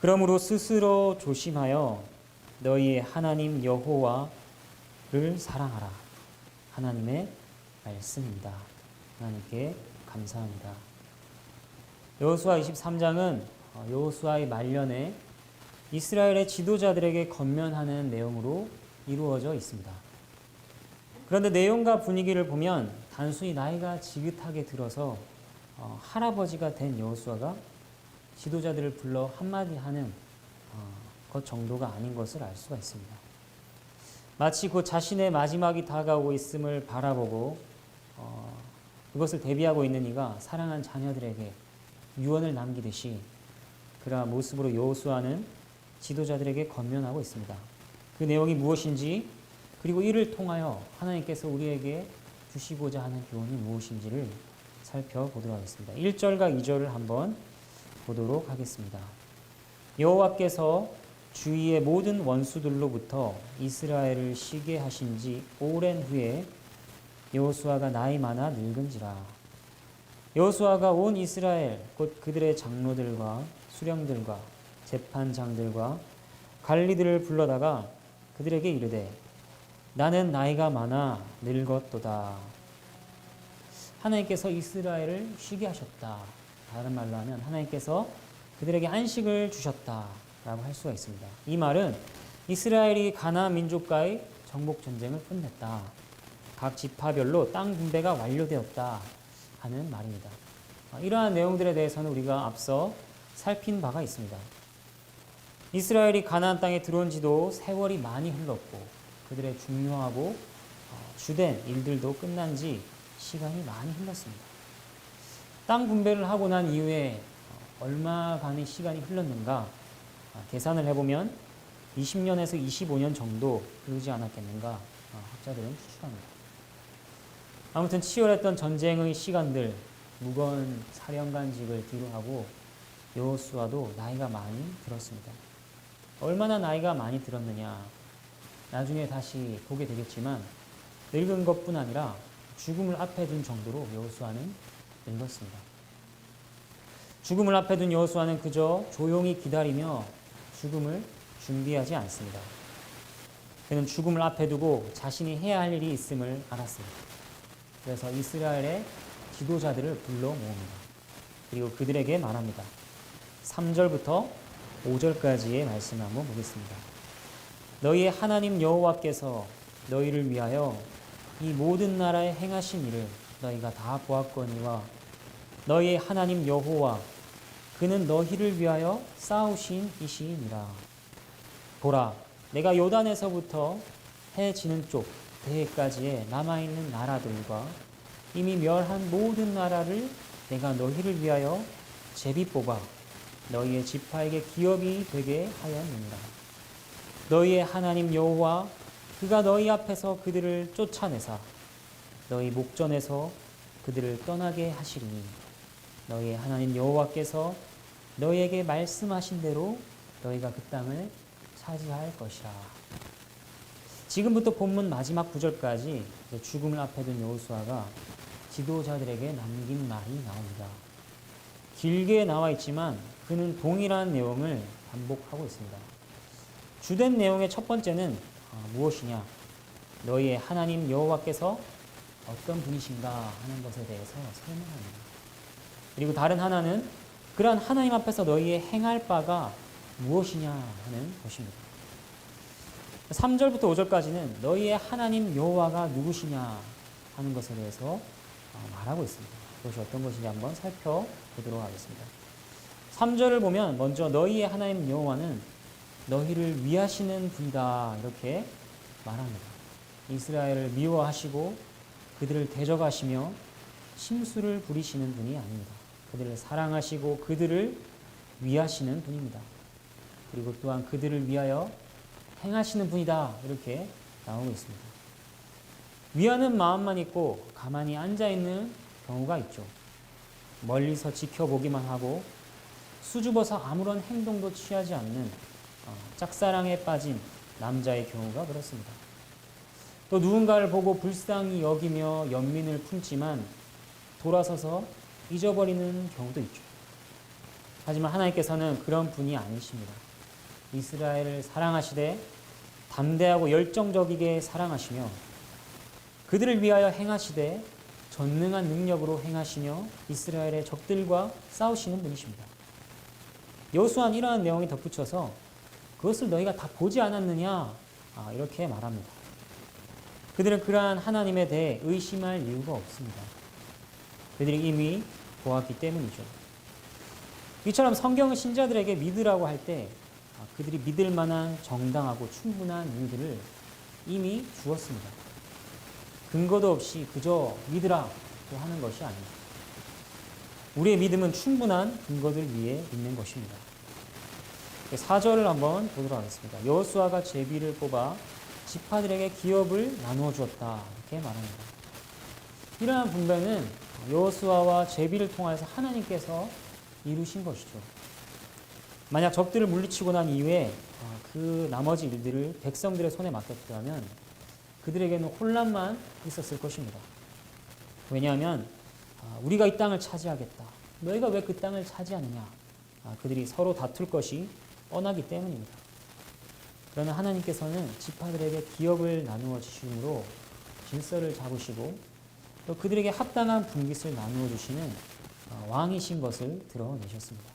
그러므로 스스로 조심하여 너희의 하나님 여호와를 사랑하라. 하나님의 말씀입니다. 하나님께 감사합니다. 여호수아 23장은 여호수아의 말년에 이스라엘의 지도자들에게 권면하는 내용으로 이루어져 있습니다. 그런데 내용과 분위기를 보면 단순히 나이가 지긋하게 들어서 할아버지가 된 여호수아가 지도자들을 불러 한마디 하는 것 정도가 아닌 것을 알 수가 있습니다. 마치 그 자신의 마지막이 다가오고 있음을 바라보고 그것을 대비하고 있는 이가 사랑한 자녀들에게 유언을 남기듯이 그러한 모습으로 여호수아는 지도자들에게 권면하고 있습니다. 그 내용이 무엇인지 그리고 이를 통하여 하나님께서 우리에게 주시고자 하는 교훈이 무엇인지를 살펴보도록 하겠습니다. 1절과 2절을 한번 보도록 하겠습니다. 여호와께서 주위의 모든 원수들로부터 이스라엘을 쉬게 하신 지 오랜 후에 여호수아가 나이 많아 늙은지라. 여호수아가 온 이스라엘 곧 그들의 장로들과 수령들과 재판장들과 관리들을 불러다가 그들에게 이르되 나는 나이가 많아 늙었도다. 하나님께서 이스라엘을 쉬게 하셨다. 다른 말로 하면 하나님께서 그들에게 안식을 주셨다라고 할 수가 있습니다. 이 말은 이스라엘이 가나안 민족과의 정복 전쟁을 끝냈다. 각 지파별로 땅 분배가 완료되었다 하는 말입니다. 이러한 내용들에 대해서는 우리가 앞서 살핀 바가 있습니다. 이스라엘이 가나안 땅에 들어온 지도 세월이 많이 흘렀고 그들의 중요하고 주된 일들도 끝난 지 시간이 많이 흘렀습니다. 땅 분배를 하고 난 이후에 얼마간의 시간이 흘렀는가 계산을 해보면 20년에서 25년 정도 흐르지 않았겠는가 학자들은 추측합니다. 아무튼 치열했던 전쟁의 시간들, 무거운 사령관직을 뒤로하고 여호수아도 나이가 많이 들었습니다. 얼마나 나이가 많이 들었느냐 나중에 다시 보게 되겠지만 늙은 것뿐 아니라 죽음을 앞에 둔 정도로 여호수아는 늙었습니다. 죽음을 앞에 둔 여호수아는 그저 조용히 기다리며 죽음을 준비하지 않습니다. 그는 죽음을 앞에 두고 자신이 해야 할 일이 있음을 알았습니다. 그래서 이스라엘의 지도자들을 불러 모읍니다. 그리고 그들에게 말합니다. 3절부터 5절까지의 말씀을 한번 보겠습니다. 너희의 하나님 여호와께서 너희를 위하여 이 모든 나라에 행하신 일을 너희가 다 보았거니와 너희의 하나님 여호와 그는 너희를 위하여 싸우신 이시니라. 보라, 내가 요단에서부터 해 지는 쪽 대해까지의 남아있는 나라들과 이미 멸한 모든 나라를 내가 너희를 위하여 제비 뽑아 너희의 지파에게 기업이 되게 하였느니라. 너희의 하나님 여호와 그가 너희 앞에서 그들을 쫓아내사 너희 목전에서 그들을 떠나게 하시리니 너희의 하나님 여호와께서 너희에게 말씀하신 대로 너희가 그 땅을 차지할 것이라. 지금부터 본문 마지막 구절까지 죽음을 앞에 둔 여호수아가 지도자들에게 남긴 말이 나옵니다. 길게 나와 있지만 그는 동일한 내용을 반복하고 있습니다. 주된 내용의 첫 번째는 무엇이냐? 너희의 하나님 여호와께서 어떤 분이신가 하는 것에 대해서 설명합니다. 그리고 다른 하나는 그러한 하나님 앞에서 너희의 행할 바가 무엇이냐 하는 것입니다. 3절부터 5절까지는 너희의 하나님 여호와가 누구시냐 하는 것에 대해서 말하고 있습니다. 그것이 어떤 것인지 한번 살펴보도록 하겠습니다. 3절을 보면 먼저 너희의 하나님 여호와는 너희를 위하시는 분이다 이렇게 말합니다. 이스라엘을 미워하시고 그들을 대적하시며 심술을 부리시는 분이 아닙니다. 그들을 사랑하시고 그들을 위하시는 분입니다. 그리고 또한 그들을 위하여 행하시는 분이다 이렇게 나오고 있습니다. 위하는 마음만 있고 가만히 앉아있는 경우가 있죠. 멀리서 지켜보기만 하고 수줍어서 아무런 행동도 취하지 않는 짝사랑에 빠진 남자의 경우가 그렇습니다. 또 누군가를 보고 불쌍히 여기며 연민을 품지만 돌아서서 잊어버리는 경우도 있죠. 하지만 하나님께서는 그런 분이 아니십니다. 이스라엘을 사랑하시되 담대하고 열정적이게 사랑하시며 그들을 위하여 행하시되 전능한 능력으로 행하시며 이스라엘의 적들과 싸우시는 분이십니다. 여호수아는 이러한 내용이 덧붙여서 그것을 너희가 다 보지 않았느냐 이렇게 말합니다. 그들은 그러한 하나님에 대해 의심할 이유가 없습니다. 그들이 이미 보았기 때문이죠. 이처럼 성경은 신자들에게 믿으라고 할 때 그들이 믿을 만한 정당하고 충분한 이유들을 이미 주었습니다. 근거도 없이 그저 믿으라고 하는 것이 아닙니다. 우리의 믿음은 충분한 근거들 위에 있는 것입니다. 4절을 한번 보도록 하겠습니다. 여호수아가 제비를 뽑아 지파들에게 기업을 나누어 주었다 이렇게 말합니다. 이러한 분배는 여호수아와 제비를 통해서 하나님께서 이루신 것이죠. 만약 적들을 물리치고 난 이후에 그 나머지 일들을 백성들의 손에 맡겼다면 그들에게는 혼란만 있었을 것입니다. 왜냐하면 우리가 이 땅을 차지하겠다. 너희가 왜 그 땅을 차지하느냐. 그들이 서로 다툴 것이 뻔하기 때문입니다. 그러나 하나님께서는 지파들에게 기업을 나누어 주심으로 질서를 잡으시고 또 그들에게 합당한 분깃을 나누어 주시는 왕이신 것을 드러내셨습니다.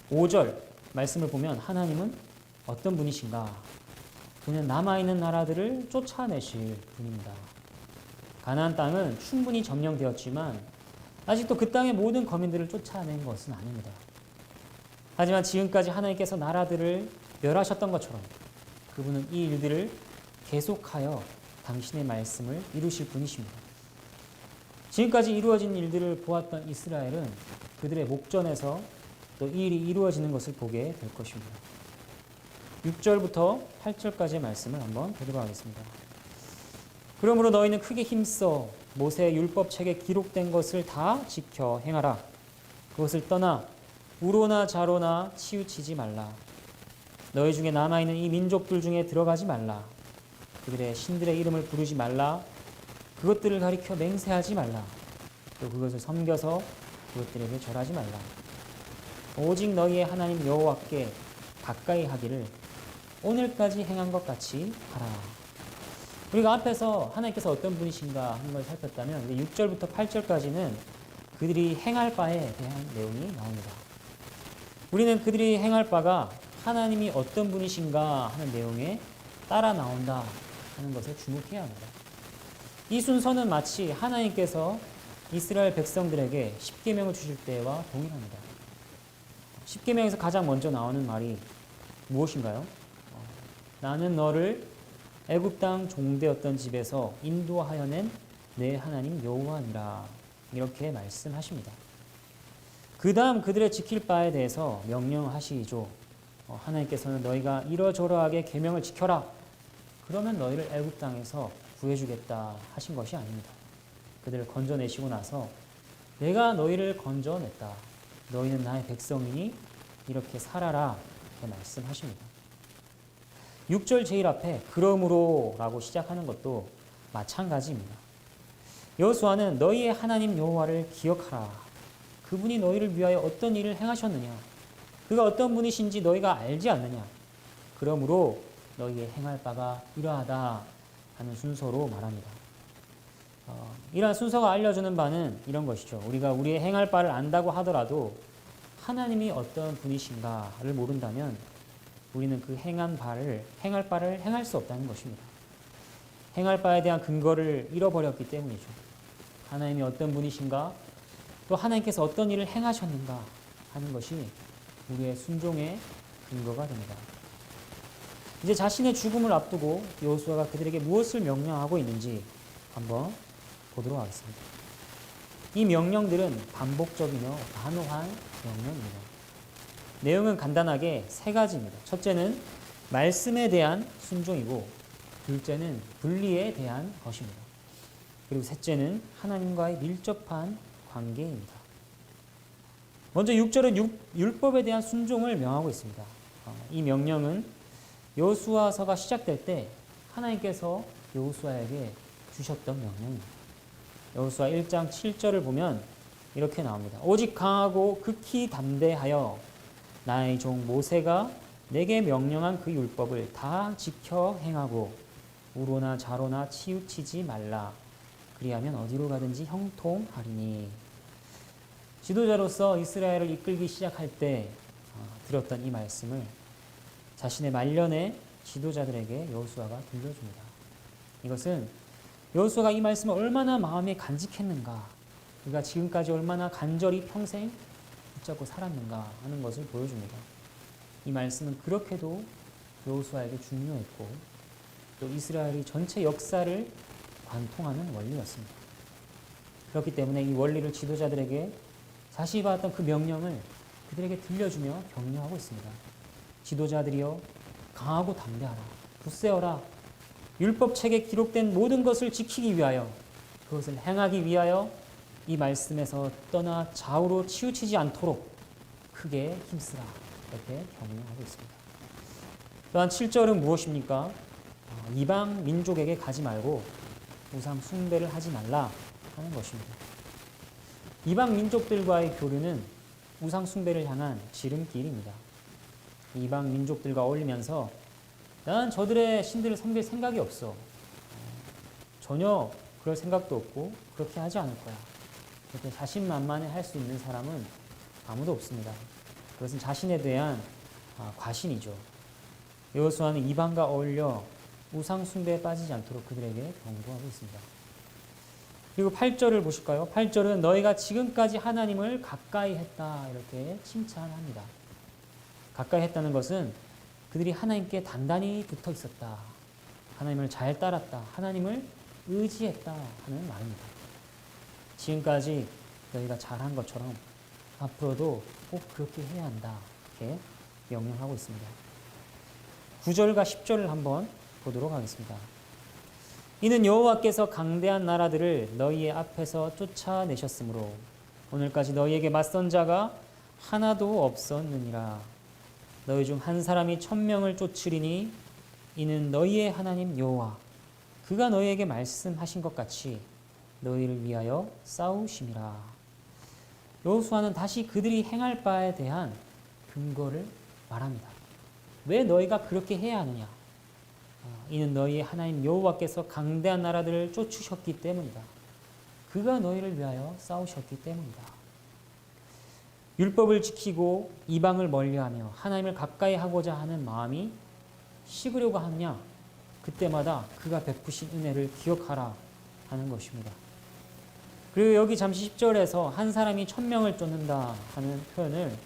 5절 말씀을 보면 하나님은 어떤 분이신가? 그는 남아있는 나라들을 쫓아내실 분입니다. 가나안 땅은 충분히 점령되었지만 아직도 그 땅의 모든 거민들을 쫓아낸 것은 아닙니다. 하지만 지금까지 하나님께서 나라들을 멸하셨던 것처럼 그분은 이 일들을 계속하여 당신의 말씀을 이루실 분이십니다. 지금까지 이루어진 일들을 보았던 이스라엘은 그들의 목전에서 또 이 일이 이루어지는 것을 보게 될 것입니다. 6절부터 8절까지의 말씀을 한번 보도록 하겠습니다. 그러므로 너희는 크게 힘써 모세의 율법책에 기록된 것을 다 지켜 행하라. 그것을 떠나 우로나 좌로나 치우치지 말라. 너희 중에 남아있는 이 민족들 중에 들어가지 말라. 그들의 신들의 이름을 부르지 말라. 그것들을 가리켜 맹세하지 말라. 또 그것을 섬겨서 그것들에게 절하지 말라. 오직 너희의 하나님 여호와께 가까이 하기를 오늘까지 행한 것 같이 하라. 우리가 앞에서 하나님께서 어떤 분이신가 하는 걸 살폈다면 6절부터 8절까지는 그들이 행할 바에 대한 내용이 나옵니다. 우리는 그들이 행할 바가 하나님이 어떤 분이신가 하는 내용에 따라 나온다 하는 것에 주목해야 합니다. 이 순서는 마치 하나님께서 이스라엘 백성들에게 십계명을 주실 때와 동일합니다. 십계명에서 가장 먼저 나오는 말이 무엇인가요? 나는 너를 애굽 땅 종되었던 집에서 인도하여 낸 내 하나님 여호와니라 이렇게 말씀하십니다. 그 다음 그들의 지킬 바에 대해서 명령하시죠. 하나님께서는 너희가 이러저러하게 계명을 지켜라. 그러면 너희를 애굽 땅에서 구해주겠다 하신 것이 아닙니다. 그들을 건져내시고 나서 내가 너희를 건져냈다. 너희는 나의 백성이니 이렇게 살아라. 이렇게 말씀하십니다. 6절 제일 앞에 그러므로 라고 시작하는 것도 마찬가지입니다. 여호수아는 너희의 하나님 여호와를 기억하라. 그분이 너희를 위하여 어떤 일을 행하셨느냐. 그가 어떤 분이신지 너희가 알지 않느냐. 그러므로 너희의 행할 바가 이러하다 하는 순서로 말합니다. 이러한 순서가 알려주는 바는 이런 것이죠. 우리가 우리의 행할 바를 안다고 하더라도 하나님이 어떤 분이신가를 모른다면 우리는 그 행할 바를 행할 수 없다는 것입니다. 행할 바에 대한 근거를 잃어버렸기 때문이죠. 하나님이 어떤 분이신가, 또 하나님께서 어떤 일을 행하셨는가 하는 것이 우리의 순종의 근거가 됩니다. 이제 자신의 죽음을 앞두고 여호수아가 그들에게 무엇을 명령하고 있는지 한번 보도록 하겠습니다. 이 명령들은 반복적이며 단호한 명령입니다. 내용은 간단하게 세 가지입니다. 첫째는 말씀에 대한 순종이고, 둘째는 분리에 대한 것입니다. 그리고 셋째는 하나님과의 밀접한 관계입니다. 먼저 6절은 율법에 대한 순종을 명하고 있습니다. 이 명령은 여호수아서가 시작될 때 하나님께서 여호수아에게 주셨던 명령입니다. 여호수아 1장 7절을 보면 이렇게 나옵니다. 오직 강하고 극히 담대하여 나의 종 모세가 내게 명령한 그 율법을 다 지켜 행하고 우로나 좌로나 치우치지 말라. 그리하면 어디로 가든지 형통하리니. 지도자로서 이스라엘을 이끌기 시작할 때 들었던 이 말씀을 자신의 말년의 지도자들에게 여호수아가 들려줍니다. 이것은 여호수아가 이 말씀을 얼마나 마음에 간직했는가, 그가 지금까지 얼마나 간절히 평생 붙잡고 살았는가 하는 것을 보여줍니다. 이 말씀은 그렇게도 여호수아에게 중요했고 또 이스라엘의 전체 역사를 관통하는 원리였습니다. 그렇기 때문에 이 원리를 지도자들에게 자신이 받았던 그 명령을 그들에게 들려주며 격려하고 있습니다. 지도자들이여 강하고 담대하라. 굳세어라. 율법책에 기록된 모든 것을 지키기 위하여, 그것을 행하기 위하여 이 말씀에서 떠나 좌우로 치우치지 않도록 크게 힘쓰라. 이렇게 격려하고 있습니다. 또한 7절은 무엇입니까? 이방 민족에게 가지 말고 우상 숭배를 하지 말라 하는 것입니다. 이방 민족들과의 교류는 우상 숭배를 향한 지름길입니다. 이방 민족들과 어울리면서 난 저들의 신들을 섬길 생각이 없어. 전혀 그럴 생각도 없고 그렇게 하지 않을 거야. 그렇게 자신만만해 할 수 있는 사람은 아무도 없습니다. 그것은 자신에 대한 과신이죠. 여호수아는 이방과 어울려 우상 숭배에 빠지지 않도록 그들에게 경고하고 있습니다. 그리고 8절을 보실까요? 8절은 너희가 지금까지 하나님을 가까이 했다 이렇게 칭찬합니다. 가까이 했다는 것은 그들이 하나님께 단단히 붙어 있었다. 하나님을 잘 따랐다. 하나님을 의지했다 하는 말입니다. 지금까지 너희가 잘한 것처럼 앞으로도 꼭 그렇게 해야 한다. 이렇게 명령하고 있습니다. 9절과 10절을 한번 보도록 하겠습니다. 이는 여호와께서 강대한 나라들을 너희의 앞에서 쫓아내셨으므로 오늘까지 너희에게 맞선 자가 하나도 없었느니라. 너희 중 한 사람이 1000명을 쫓으리니 이는 너희의 하나님 여호와 그가 너희에게 말씀하신 것 같이 너희를 위하여 싸우심이라. 여호수아는 다시 그들이 행할 바에 대한 근거를 말합니다. 왜 너희가 그렇게 해야 하느냐? 이는 너희의 하나님 여호와께서 강대한 나라들을 쫓으셨기 때문이다. 그가 너희를 위하여 싸우셨기 때문이다. 율법을 지키고 이방을 멀리하며 하나님을 가까이 하고자 하는 마음이 식으려고 하느냐? 그때마다 그가 베푸신 은혜를 기억하라 하는 것입니다. 그리고 여기 잠시 10절에서 한 사람이 1000명을 쫓는다 하는 표현을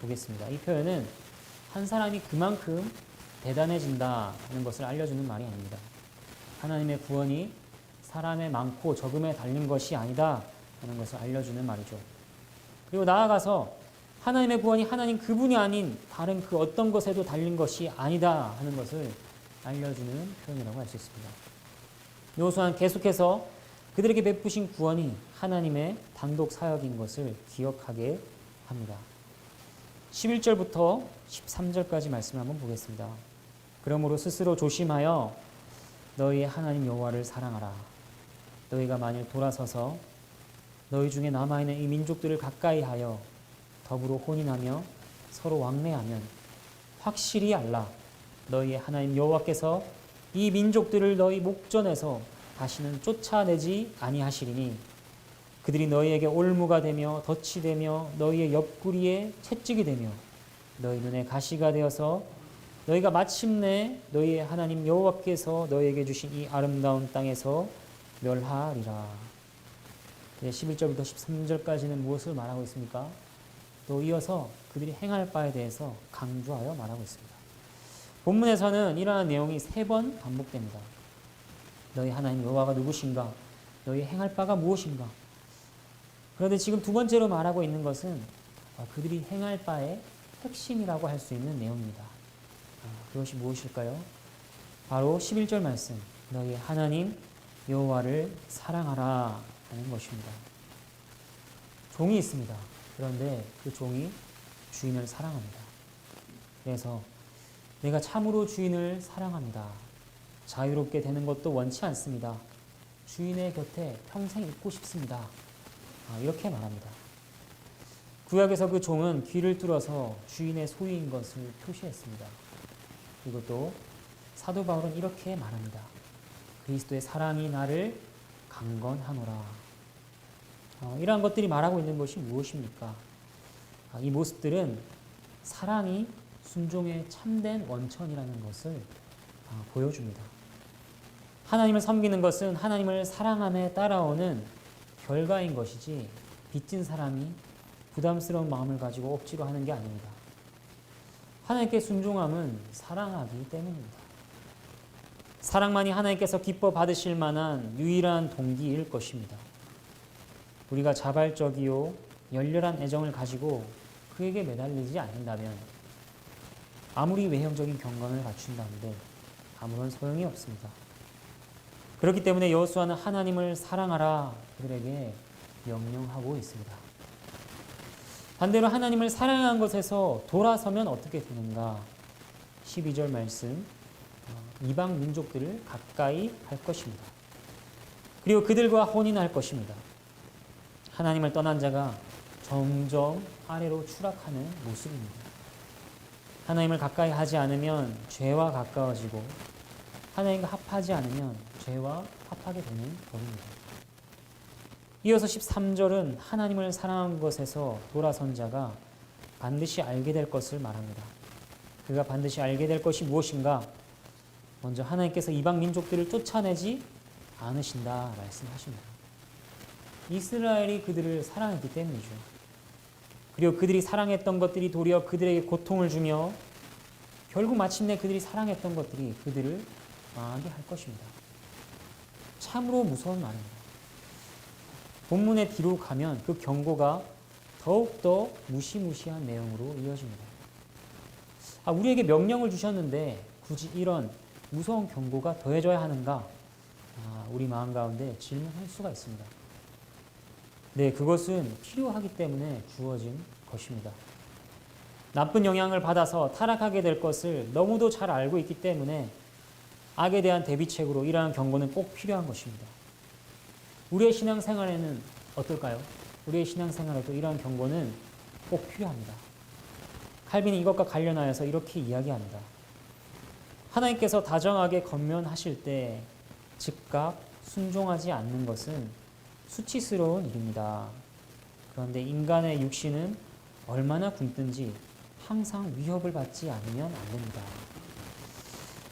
보겠습니다. 이 표현은 한 사람이 그만큼 대단해진다 하는 것을 알려주는 말이 아닙니다. 하나님의 구원이 사람의 많고 적음에 달린 것이 아니다 하는 것을 알려주는 말이죠. 그리고 나아가서 하나님의 구원이 하나님 그분이 아닌 다른 그 어떤 것에도 달린 것이 아니다 하는 것을 알려주는 표현이라고 할 수 있습니다. 여호수아는 계속해서 그들에게 베푸신 구원이 하나님의 단독 사역인 것을 기억하게 합니다. 11절부터 13절까지 말씀을 한번 보겠습니다. 그러므로 스스로 조심하여 너희의 하나님 여호와를 사랑하라. 너희가 만일 돌아서서 너희 중에 남아있는 이 민족들을 가까이 하여 더불어 혼인하며 서로 왕래하면 확실히 알라. 너희의 하나님 여호와께서 이 민족들을 너희 목전에서 다시는 쫓아내지 아니하시리니 그들이 너희에게 올무가 되며 덫이 되며 너희의 옆구리에 채찍이 되며 너희 눈에 가시가 되어서 너희가 마침내 너희의 하나님 여호와께서 너희에게 주신 이 아름다운 땅에서 멸하리라. 11절부터 13절까지는 무엇을 말하고 있습니까? 또 이어서 그들이 행할 바에 대해서 강조하여 말하고 있습니다. 본문에서는 이러한 내용이 3번 반복됩니다. 너희 하나님 여호와가 누구신가? 너희 행할 바가 무엇인가? 그런데 지금 두 번째로 말하고 있는 것은 그들이 행할 바의 핵심이라고 할 수 있는 내용입니다. 그것이 무엇일까요? 바로 11절 말씀, 너희 하나님 여호와를 사랑하라 하는 것입니다. 종이 있습니다. 그런데 그 종이 주인을 사랑합니다. 그래서 내가 참으로 주인을 사랑합니다. 자유롭게 되는 것도 원치 않습니다. 주인의 곁에 평생 있고 싶습니다. 이렇게 말합니다. 구약에서 그 종은 귀를 뚫어서 주인의 소유인 것을 표시했습니다. 그리고 또 사도 바울은 이렇게 말합니다. 그리스도의 사랑이 나를 강건하노라. 이러한 것들이 말하고 있는 것이 무엇입니까? 이 모습들은 사랑이 순종의 참된 원천이라는 것을 보여줍니다. 하나님을 섬기는 것은 하나님을 사랑함에 따라오는 결과인 것이지 빚진 사람이 부담스러운 마음을 가지고 억지로 하는 게 아닙니다. 하나님께 순종함은 사랑하기 때문입니다. 사랑만이 하나님께서 기뻐 받으실 만한 유일한 동기일 것입니다. 우리가 자발적이요 열렬한 애정을 가지고 그에게 매달리지 않는다면 아무리 외형적인 경건을 갖춘다 한들 아무런 소용이 없습니다. 그렇기 때문에 여호수아는 하나님을 사랑하라 그들에게 명령하고 있습니다. 반대로 하나님을 사랑한 것에서 돌아서면 어떻게 되는가? 12절 말씀, 이방 민족들을 가까이 할 것입니다. 그리고 그들과 혼인할 것입니다. 하나님을 떠난 자가 점점 아래로 추락하는 모습입니다. 하나님을 가까이 하지 않으면 죄와 가까워지고 하나님과 합하지 않으면 죄와 합하게 되는 법입니다. 이어서 13절은 하나님을 사랑한 것에서 돌아선 자가 반드시 알게 될 것을 말합니다. 그가 반드시 알게 될 것이 무엇인가? 먼저 하나님께서 이방 민족들을 쫓아내지 않으신다 말씀하십니다. 이스라엘이 그들을 사랑했기 때문이죠. 그리고 그들이 사랑했던 것들이 도리어 그들에게 고통을 주며 결국 마침내 그들이 사랑했던 것들이 그들을 망하게 할 것입니다. 참으로 무서운 말입니다. 본문의 뒤로 가면 그 경고가 더욱더 무시무시한 내용으로 이어집니다. 우리에게 명령을 주셨는데 굳이 이런 무서운 경고가 더해져야 하는가? 우리 마음 가운데 질문할 수가 있습니다. 네, 그것은 필요하기 때문에 주어진 것입니다. 나쁜 영향을 받아서 타락하게 될 것을 너무도 잘 알고 있기 때문에 악에 대한 대비책으로 이러한 경고는 꼭 필요한 것입니다. 우리의 신앙생활에는 어떨까요? 우리의 신앙생활에도 이러한 경고는 꼭 필요합니다. 칼빈이 이것과 관련하여서 이렇게 이야기합니다. 하나님께서 다정하게 권면하실 때 즉각 순종하지 않는 것은 수치스러운 일입니다. 그런데 인간의 육신은 얼마나 굶든지 항상 위협을 받지 않으면 안 됩니다.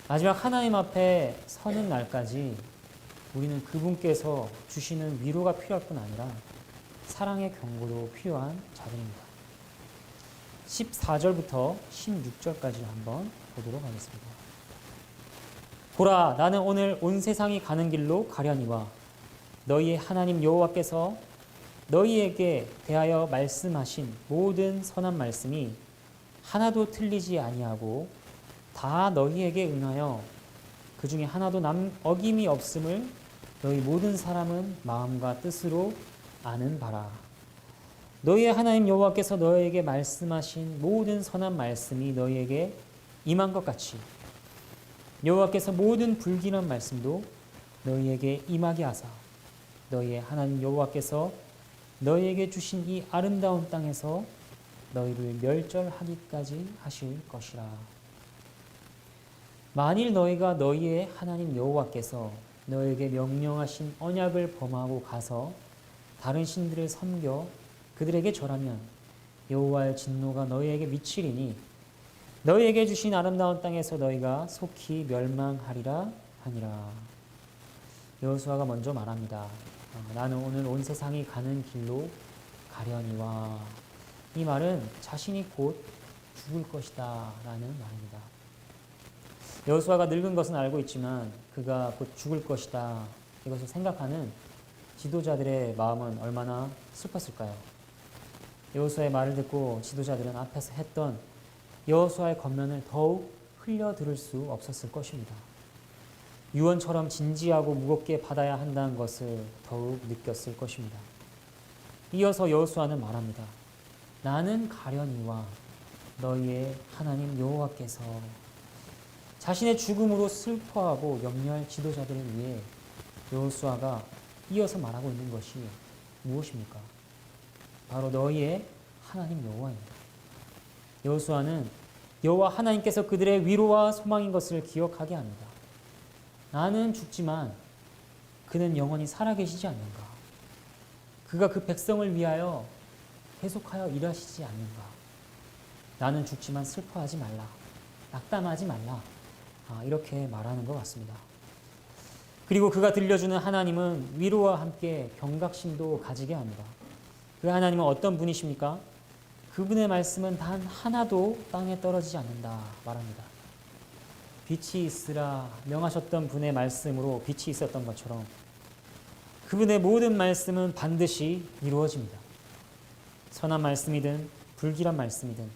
마지막 하나님 앞에 서는 날까지 우리는 그분께서 주시는 위로가 필요할 뿐 아니라 사랑의 경고도 필요한 자들입니다. 14절부터 16절까지 한번 보도록 하겠습니다. 보라, 나는 오늘 온 세상이 가는 길로 가려니와 너희의 하나님 여호와께서 너희에게 대하여 말씀하신 모든 선한 말씀이 하나도 틀리지 아니하고 다 너희에게 응하여 그 중에 하나도 어김이 없음을 너희 모든 사람은 마음과 뜻으로 아는 바라. 너희의 하나님 여호와께서 너희에게 말씀하신 모든 선한 말씀이 너희에게 임한 것 같이 여호와께서 모든 불길한 말씀도 너희에게 임하게 하사 너희의 하나님 여호와께서 너희에게 주신 이 아름다운 땅에서 너희를 멸절하기까지 하실 것이라. 만일 너희가 너희의 하나님 여호와께서 너희에게 명령하신 언약을 범하고 가서 다른 신들을 섬겨 그들에게 절하면 여호와의 진노가 너희에게 미치리니 너희에게 주신 아름다운 땅에서 너희가 속히 멸망하리라 하니라. 여호수아가 먼저 말합니다. 나는 오늘 온 세상이 가는 길로 가려니와. 이 말은 자신이 곧 죽을 것이다 라는 말입니다. 여호수아가 늙은 것은 알고 있지만 그가 곧 죽을 것이다 이것을 생각하는 지도자들의 마음은 얼마나 슬펐을까요? 여호수아의 말을 듣고 지도자들은 앞에서 했던 여호수아의 권면을 더욱 흘려 들을 수 없었을 것입니다. 유언처럼 진지하고 무겁게 받아야 한다는 것을 더욱 느꼈을 것입니다. 이어서 여호수아는 말합니다. 나는 가려니와 너희의 하나님 여호와께서. 자신의 죽음으로 슬퍼하고 염려할 지도자들을 위해 여호수아가 이어서 말하고 있는 것이 무엇입니까? 바로 너희의 하나님 여호와입니다. 여호수아는 여호와 하나님께서 그들의 위로와 소망인 것을 기억하게 합니다. 나는 죽지만 그는 영원히 살아계시지 않는가? 그가 그 백성을 위하여 계속하여 일하시지 않는가? 나는 죽지만 슬퍼하지 말라. 낙담하지 말라. 이렇게 말하는 것 같습니다. 그리고 그가 들려주는 하나님은 위로와 함께 경각심도 가지게 합니다. 그 하나님은 어떤 분이십니까? 그분의 말씀은 단 하나도 땅에 떨어지지 않는다 말합니다. 빛이 있으라 명하셨던 분의 말씀으로 빛이 있었던 것처럼 그분의 모든 말씀은 반드시 이루어집니다. 선한 말씀이든 불길한 말씀이든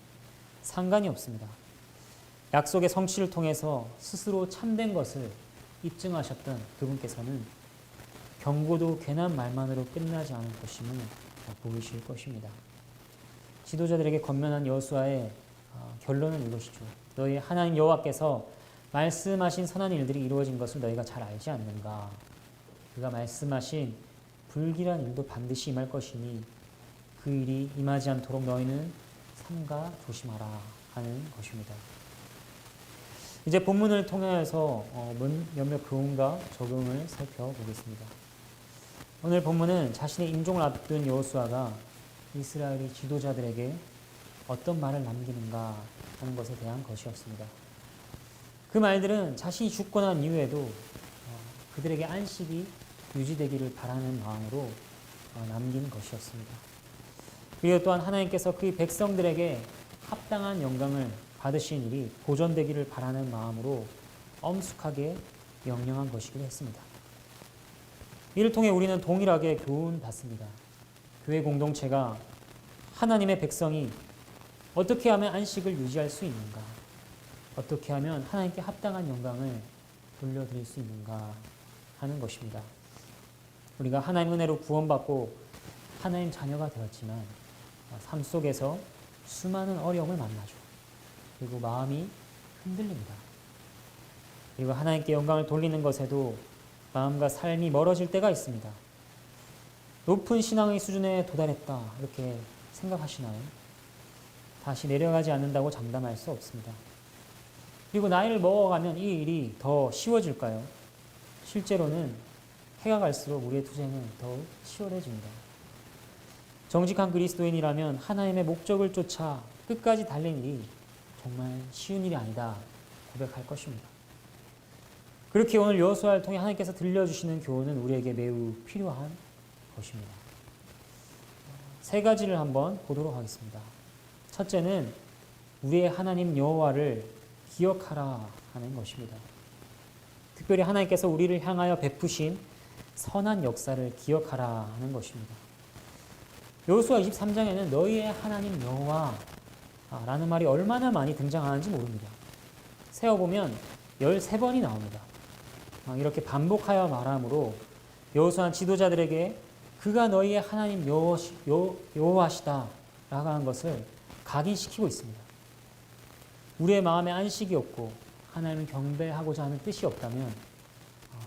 상관이 없습니다. 약속의 성취를 통해서 스스로 참된 것을 입증하셨던 그분께서는 경고도 괜한 말만으로 끝나지 않을 것임을 보이실 것입니다. 지도자들에게 권면한 여호수아의 결론은 이것이죠. 너희 하나님 여호와께서 말씀하신 선한 일들이 이루어진 것을 너희가 잘 알지 않는가? 그가 말씀하신 불길한 일도 반드시 임할 것이니 그 일이 임하지 않도록 너희는 삼가 조심하라 하는 것입니다. 이제 본문을 통해서 몇몇 교훈과 적용을 살펴보겠습니다. 오늘 본문은 자신의 임종을 앞둔 여호수아가 이스라엘의 지도자들에게 어떤 말을 남기는가 하는 것에 대한 것이었습니다. 그 말들은 자신이 죽고 난 이후에도 그들에게 안식이 유지되기를 바라는 마음으로 남긴 것이었습니다. 그리고 또한 하나님께서 그 백성들에게 합당한 영광을 받으신 일이 보존되기를 바라는 마음으로 엄숙하게 명령한 것이기도 했습니다. 이를 통해 우리는 동일하게 교훈받습니다. 교회 공동체가 하나님의 백성이 어떻게 하면 안식을 유지할 수 있는가? 어떻게 하면 하나님께 합당한 영광을 돌려드릴 수 있는가 하는 것입니다. 우리가 하나님 은혜로 구원받고 하나님 자녀가 되었지만 삶 속에서 수많은 어려움을 만나죠. 그리고 마음이 흔들립니다. 그리고 하나님께 영광을 돌리는 것에도 마음과 삶이 멀어질 때가 있습니다. 높은 신앙의 수준에 도달했다 이렇게 생각하시나요? 다시 내려가지 않는다고 장담할 수 없습니다. 그리고 나이를 먹어가면 이 일이 더 쉬워질까요? 실제로는 해가 갈수록 우리의 투쟁은 더욱 치열해집니다. 정직한 그리스도인이라면 하나님의 목적을 쫓아 끝까지 달린 일이 정말 쉬운 일이 아니다 고백할 것입니다. 그렇게 오늘 여호수아를 통해 하나님께서 들려주시는 교훈은 우리에게 매우 필요한 것입니다. 세 가지를 한번 보도록 하겠습니다. 첫째는 우리의 하나님 여호와를 기억하라 하는 것입니다. 특별히 하나님께서 우리를 향하여 베푸신 선한 역사를 기억하라 하는 것입니다. 여호수아 23장에는 너희의 하나님 여호와라는 말이 얼마나 많이 등장하는지 모릅니다. 세어보면 13번이 나옵니다. 이렇게 반복하여 말하므로 여호수아는 지도자들에게 그가 너희의 하나님 여호와시다 라고 하는 것을 각인시키고 있습니다. 우리의 마음에 안식이 없고 하나님을 경배하고자 하는 뜻이 없다면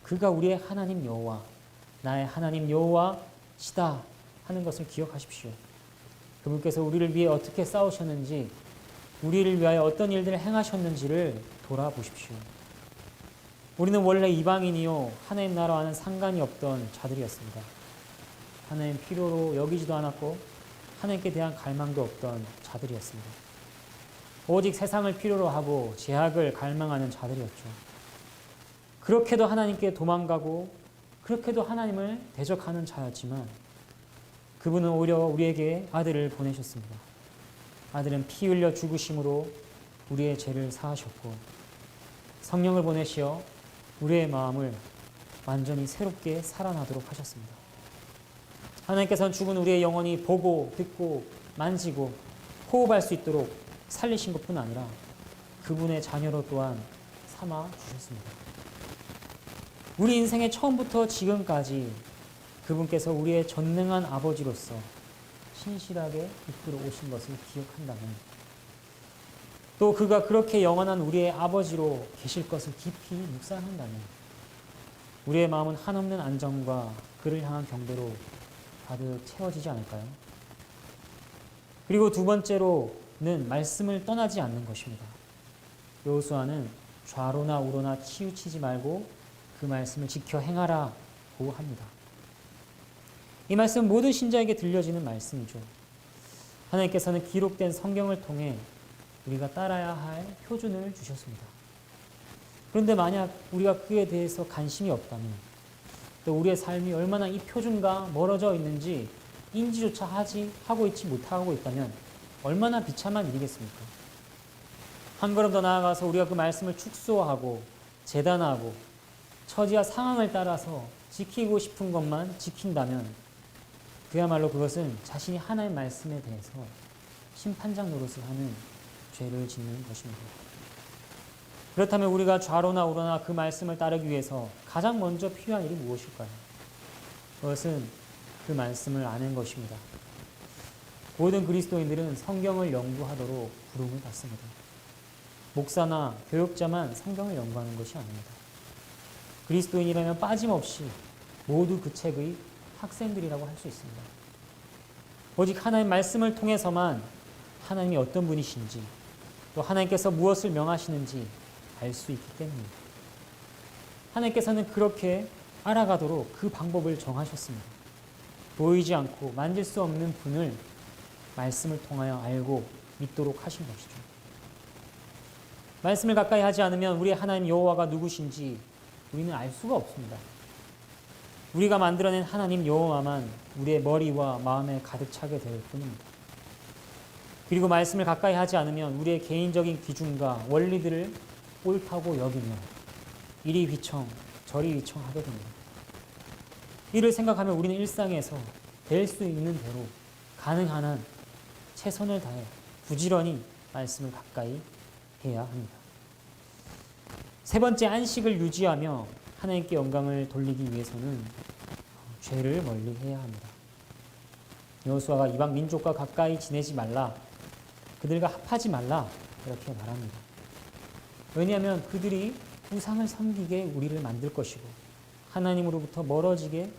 그가 우리의 하나님 여호와, 나의 하나님 여호와시다 하는 것을 기억하십시오. 그분께서 우리를 위해 어떻게 싸우셨는지, 우리를 위하여 어떤 일들을 행하셨는지를 돌아보십시오. 우리는 원래 이방인이요 하나님 나라와는 상관이 없던 자들이었습니다. 하나님 필요로 여기지도 않았고 하나님께 대한 갈망도 없던 자들이었습니다. 오직 세상을 필요로 하고 제약을 갈망하는 자들이었죠. 그렇게도 하나님께 도망가고 그렇게도 하나님을 대적하는 자였지만 그분은 오히려 우리에게 아들을 보내셨습니다. 아들은 피 흘려 죽으심으로 우리의 죄를 사하셨고 성령을 보내시어 우리의 마음을 완전히 새롭게 살아나도록 하셨습니다. 하나님께서는 죽은 우리의 영혼이 보고 듣고 만지고 호흡할 수 있도록 살리신 것뿐 아니라 그분의 자녀로 또한 삼아 주셨습니다. 우리 인생의 처음부터 지금까지 그분께서 우리의 전능한 아버지로서 신실하게 이끌어 오신 것을 기억한다면 또 그가 그렇게 영원한 우리의 아버지로 계실 것을 깊이 묵상한다면 우리의 마음은 한없는 안정과 그를 향한 경배로 가득 채워지지 않을까요? 그리고 두 번째로는 말씀을 떠나지 않는 것입니다. 여호수아는 좌로나 우로나 치우치지 말고 그 말씀을 지켜 행하라고 합니다. 이 말씀은 모든 신자에게 들려지는 말씀이죠. 하나님께서는 기록된 성경을 통해 우리가 따라야 할 표준을 주셨습니다. 그런데 만약 우리가 그에 대해서 관심이 없다면, 또 우리의 삶이 얼마나 이 표준과 멀어져 있는지 인지조차 하고 있지 못하고 있다면 얼마나 비참한 일이겠습니까? 한 걸음 더 나아가서 우리가 그 말씀을 축소하고 재단하고 처지와 상황을 따라서 지키고 싶은 것만 지킨다면 그야말로 그것은 자신이 하나님의 말씀에 대해서 심판장 노릇을 하는 죄를 짓는 것입니다. 그렇다면 우리가 좌로나 우로나 그 말씀을 따르기 위해서 가장 먼저 필요한 일이 무엇일까요? 그것은 그 말씀을 아는 것입니다. 모든 그리스도인들은 성경을 연구하도록 부름을 받습니다. 목사나 교육자만 성경을 연구하는 것이 아닙니다. 그리스도인이라면 빠짐없이 모두 그 책의 학생들이라고 할 수 있습니다. 오직 하나님의 말씀을 통해서만 하나님이 어떤 분이신지, 또 하나님께서 무엇을 명하시는지 알 수 있기 때문입니다. 하나님께서는 그렇게 알아가도록 그 방법을 정하셨습니다. 보이지 않고 만질 수 없는 분을 말씀을 통하여 알고 믿도록 하신 것이죠. 말씀을 가까이 하지 않으면 우리의 하나님 여호와가 누구신지 우리는 알 수가 없습니다. 우리가 만들어낸 하나님 여호와만 우리의 머리와 마음에 가득 차게 될 뿐입니다. 그리고 말씀을 가까이 하지 않으면 우리의 개인적인 기준과 원리들을 옳다고 여기며 이리 휘청 저리 휘청하게 됩니다. 이를 생각하면 우리는 일상에서 될 수 있는 대로 가능한 한 최선을 다해 부지런히 말씀을 가까이 해야 합니다. 세 번째, 안식을 유지하며 하나님께 영광을 돌리기 위해서는 죄를 멀리 해야 합니다. 여호수아가 이방 민족과 가까이 지내지 말라, 그들과 합하지 말라 이렇게 말합니다. 왜냐하면 그들이 우상을 섬기게 우리를 만들 것이고 하나님으로부터 멀어지게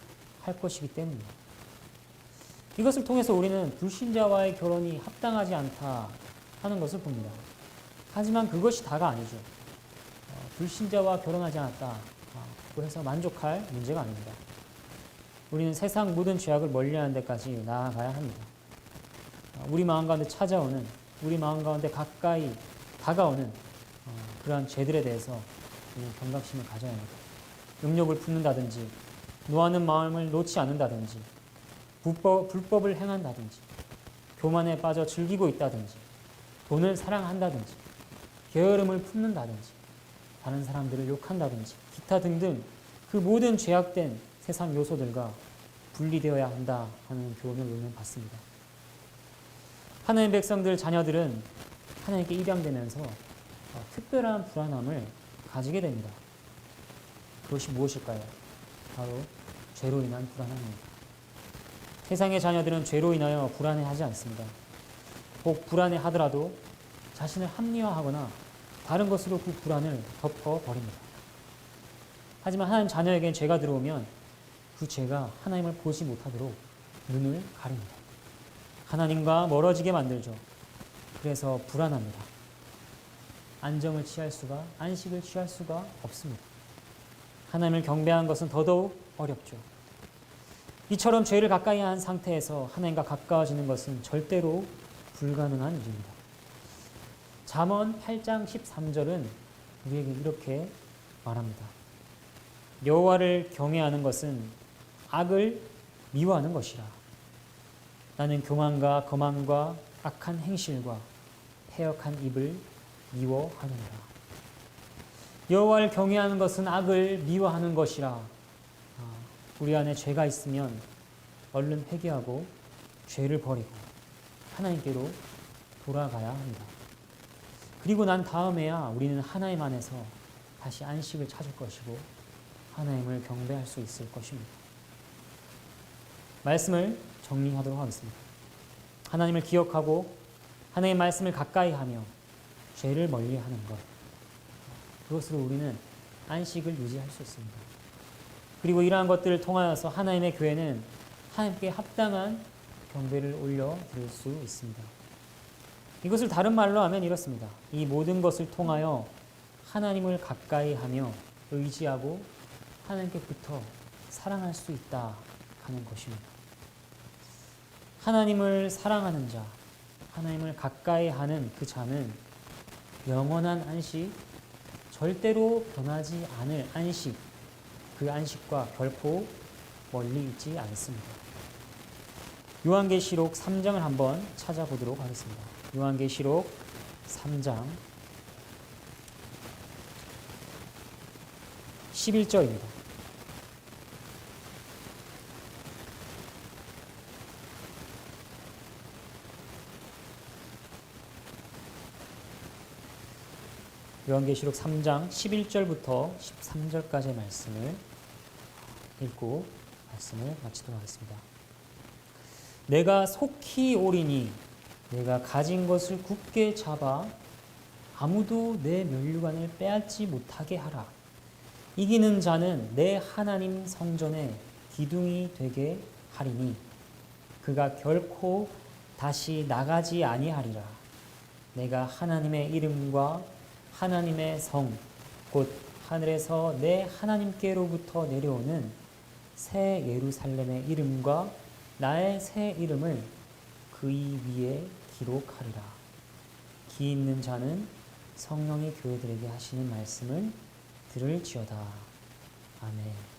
할 것이기 때문입니다. 이것을 통해서 우리는 불신자와의 결혼이 합당하지 않다 하는 것을 봅니다. 하지만 그것이 다가 아니죠. 불신자와 결혼하지 않았다 그래서 만족할 문제가 아닙니다. 우리는 세상 모든 죄악을 멀리하는 데까지 나아가야 합니다. 우리 마음 가운데 찾아오는, 우리 마음 가운데 가까이 다가오는 그러한 죄들에 대해서 우리는 경각심을 가져야 합니다. 음욕을 품는다든지, 노하는 마음을 놓지 않는다든지, 불법을 행한다든지, 교만에 빠져 즐기고 있다든지, 돈을 사랑한다든지, 게으름을 품는다든지, 다른 사람들을 욕한다든지, 기타 등등 그 모든 죄악된 세상 요소들과 분리되어야 한다 하는 교훈을 우리는 받습니다. 하나님의 백성들, 자녀들은 하나님께 입양되면서 특별한 불안함을 가지게 됩니다. 그것이 무엇일까요? 바로 죄로 인한 불안함입니다. 세상의 자녀들은 죄로 인하여 불안해하지 않습니다. 혹 불안해하더라도 자신을 합리화하거나 다른 것으로 그 불안을 덮어버립니다. 하지만 하나님 자녀에게는 죄가 들어오면 그 죄가 하나님을 보지 못하도록 눈을 가립니다. 하나님과 멀어지게 만들죠. 그래서 불안합니다. 안정을 취할 수가, 안식을 취할 수가 없습니다. 하나님을 경배하는 것은 더더욱 어렵죠. 이처럼 죄를 가까이 한 상태에서 하나님과 가까워지는 것은 절대로 불가능한 일입니다. 잠언 8장 13절은 우리에게 이렇게 말합니다. 여호와를 경외하는 것은 악을 미워하는 것이라. 나는 교만과 거만과 악한 행실과 패역한 입을 미워하느니라. 여호와를 경외하는 것은 악을 미워하는 것이라. 우리 안에 죄가 있으면 얼른 회개하고 죄를 버리고 하나님께로 돌아가야 합니다. 그리고 난 다음에야 우리는 하나님 안에서 다시 안식을 찾을 것이고 하나님을 경배할 수 있을 것입니다. 말씀을 정리하도록 하겠습니다. 하나님을 기억하고 하나님의 말씀을 가까이 하며 죄를 멀리하는 것, 그것으로 우리는 안식을 유지할 수 있습니다. 그리고 이러한 것들을 통하여서 하나님의 교회는 하나님께 합당한 경배를 올려드릴 수 있습니다. 이것을 다른 말로 하면 이렇습니다. 이 모든 것을 통하여 하나님을 가까이 하며 의지하고 하나님께 붙어 사랑할 수 있다 하는 것입니다. 하나님을 사랑하는 자, 하나님을 가까이 하는 그 자는 영원한 안식, 절대로 변하지 않을 안식, 그 안식과 결코 멀리 있지 않습니다. 요한계시록 3장을 한번 찾아보도록 하겠습니다. 요한계시록 3장 11절입니다. 요한계시록 3장 11절부터 13절까지의 말씀을 읽고 말씀을 마치도록 하겠습니다. 내가 속히 오리니 내가 가진 것을 굳게 잡아 아무도 내 면류관을 빼앗지 못하게 하라. 이기는 자는 내 하나님 성전의 기둥이 되게 하리니 그가 결코 다시 나가지 아니하리라. 내가 하나님의 이름과 하나님의 성, 곧 하늘에서 내 하나님께로부터 내려오는 새 예루살렘의 이름과 나의 새 이름을 그의 위에 기록하리라. 기 있는 자는 성령이 교회들에게 하시는 말씀을 들을지어다. 아멘.